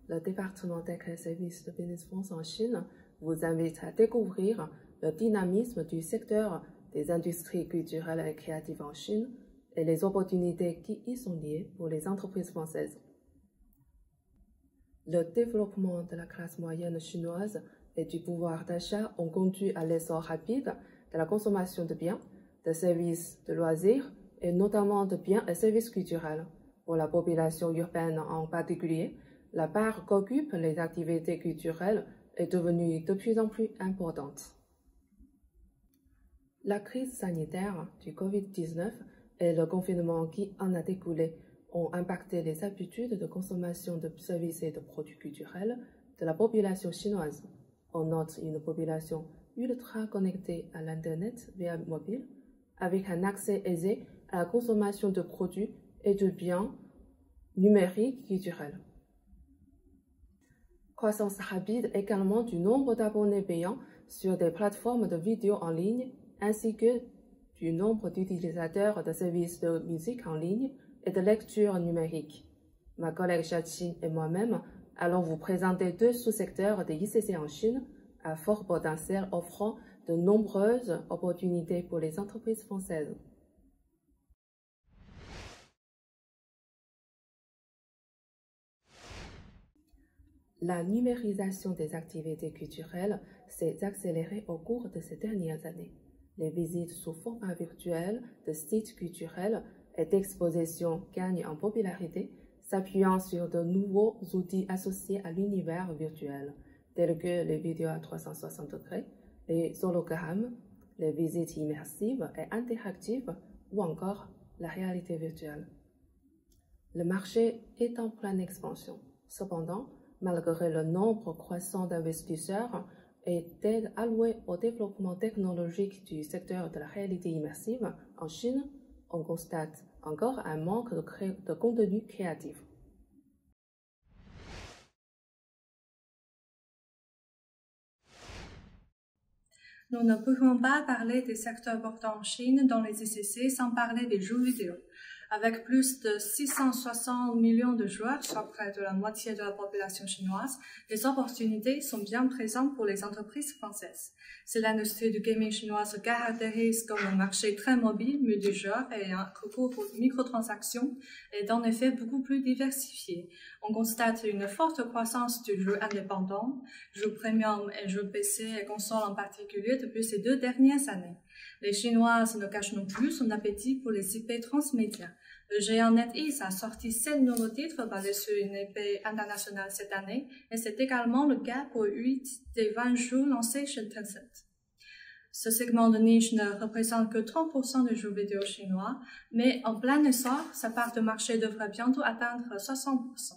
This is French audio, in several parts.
le département Tech et Services de Business France en Chine vous invite à découvrir le dynamisme du secteur des industries culturelles et créatives en Chine et les opportunités qui y sont liées pour les entreprises françaises. Le développement de la classe moyenne chinoise et du pouvoir d'achat ont conduit à l'essor rapide de la consommation de biens, de services, de loisirs et notamment de biens et services culturels. Pour la population urbaine en particulier, la part qu'occupent les activités culturelles est devenue de plus en plus importante. La crise sanitaire du Covid-19 et le confinement qui en a découlé ont impacté les habitudes de consommation de services et de produits culturels de la population chinoise. On note une population ultra connectée à l'Internet via mobile, avec un accès aisé à la consommation de produits et de biens numériques culturels. Croissance rapide également du nombre d'abonnés payants sur des plateformes de vidéos en ligne, ainsi que du nombre d'utilisateurs de services de musique en ligne et de lecture numérique. Ma collègue Chachin et moi-même allons vous présenter deux sous-secteurs des ICC en Chine à fort potentiel offrant de nombreuses opportunités pour les entreprises françaises. La numérisation des activités culturelles s'est accélérée au cours de ces dernières années. Les visites sous format virtuel de sites culturels et d'expositions gagnent en popularité, s'appuyant sur de nouveaux outils associés à l'univers virtuel, tels que les vidéos à 360 degrés, les hologrammes, les visites immersives et interactives ou encore la réalité virtuelle. Le marché est en pleine expansion. Cependant, malgré le nombre croissant d'investisseurs et d'aides allouées au développement technologique du secteur de la réalité immersive en Chine, on constate encore un manque de contenu créatif. Nous ne pouvons pas parler des secteurs portants en Chine dans les ICC sans parler des jeux vidéo. Avec plus de 660 millions de joueurs, soit près de la moitié de la population chinoise, les opportunités sont bien présentes pour les entreprises françaises. Si l'industrie du gaming chinois se caractérise comme un marché très mobile, multijoueur et un recours aux microtransactions est en effet beaucoup plus diversifié. On constate une forte croissance du jeu indépendant, jeux premium et jeux PC et consoles en particulier depuis ces 2 dernières années. Les Chinoises ne cachent non plus son appétit pour les IP transmédia. Le géant NetEase a sorti 7 nouveaux titres basés sur une IP internationale cette année, et c'est également le cas pour 8 des 20 jeux lancés chez Tencent. Ce segment de niche ne représente que 30% des jeux vidéo chinois, mais en plein essor, sa part de marché devrait bientôt atteindre 60%.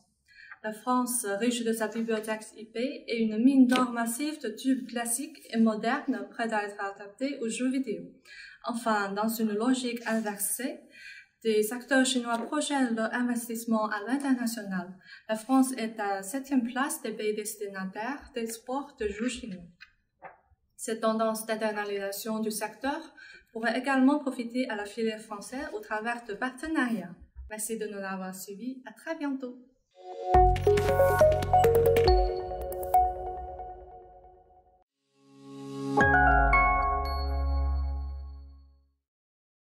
La France, riche de sa bibliothèque IP, est une mine d'or massive de tubes classiques et modernes prêts à être adaptés aux jeux vidéo. Enfin, dans une logique inversée, des acteurs chinois projettent leur investissement à l'international. La France est à la 7e place des pays destinataires d'export de jeux chinois. Cette tendance d'internalisation du secteur pourrait également profiter à la filière française au travers de partenariats. Merci de nous avoir suivis. À très bientôt.